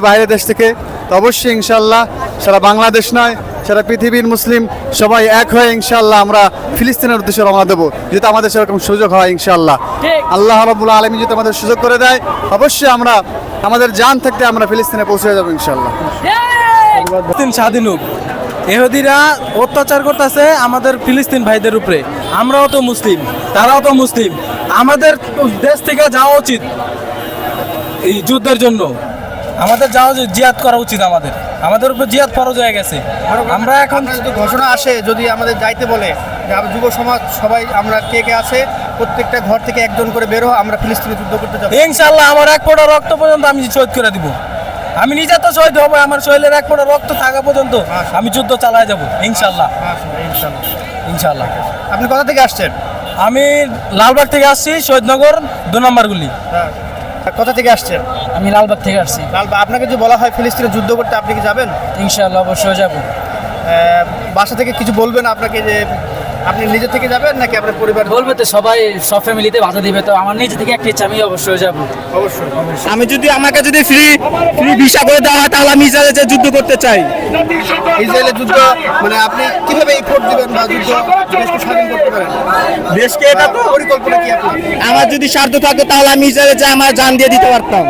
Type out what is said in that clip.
বাইরের দেশ থেকে, তো অবশ্যই ইনশাল্লাহ সারা বাংলাদেশ নয় সারা পৃথিবীর মুসলিম সবাই এক হয়ে ইনশাল্লাহ আমরা ফিলিস্তিনের উদ্দেশ্যে রওনা দেবো, যদি আমাদের সেরকম সুযোগ হয় ইনশাল্লাহ। আল্লাহ রাব্বুল আলামিন যদি আমাদের সুযোগ করে দেয়, অবশ্যই আমরা আমাদের জান থাকতে আমরা ফিলিস্তিনে পৌঁছে যাবো ইনশাল্লাহ। ফিলিস্তিন স্বাধীন হোক। ইহুদিরা অত্যাচার করতেছে আমাদের ফিলিস্তিন ভাইদের উপরে। আমরাও তো মুসলিম, তারাও তো মুসলিম। আমাদের দেশ থেকে যাওয়া উচিত এই যুদ্ধের জন্য। আমাদের যাওয়া উচিত, জিহাদ করা উচিত। আমাদের উপর জিহাদ ফরজ হয়ে গেছে। আমরা এখন যদি ঘোষণা আসে, যদি আমাদের যাইতে বলে যে যুব সমাজ সবাই আমরা কে কে আছে প্রত্যেকটা ঘর থেকে একজন করে বের হো, আমরা ফিলিস্তিনে যুদ্ধ করতে যাবো ইনশাআল্লাহ। আমার এক ফোঁটা রক্ত পর্যন্ত আমি শহীদ করে দিব। আমি নিজে তো শহীদ হবো, আমার শরীরের এক ফোঁটা রক্ত থাকা পর্যন্ত আমি যুদ্ধ চালায় যাব ইনশাআল্লাহ। ইনশাআল্লাহ। আপনি কোথা থেকে আসছেন? আমি লালবাগ থেকে আসছি, শহীদনগর 2 নম্বর গুলি। কোথা থেকে আসছেন? আমি লালবাগ থেকে আসছি। আপনাকে যদি বলা হয় ফিলিস্তিনে যুদ্ধ করতে, আপনি কি যাবেন? ইনশাআল্লাহ অবশ্যই যাব। বাসা থেকে কিছু বলবেন আপনাকে যে আপনি নিজে থেকে যাবেন নাকি আপনার পরিবার বলবে তো, সবাই সব ফ্যামিলিতে বাধা দিবে, তো আমার নিজে থেকে একটা ইচ্ছা, আমি অবশ্যই যাব। অবশ্যই। আমাকে যদি ফ্রি ভিসা করে দেওয়া হয় তাহলে আমি ইসরায়েলে যে যুদ্ধ করতে চাই। ইসরায়েলের যুদ্ধ মানে আপনি কিভাবে এফোর্ট দিবেন বা যুদ্ধ দেশকে স্বাধীন করতে পারেন? দেশকে এটা তো পরিকল্পনা কি আপনার? আমার যদি স্বার্থ থাকতো তাহলে আমি ইসরায়েলে যে আমার জান দিয়ে দিতে পারতাম।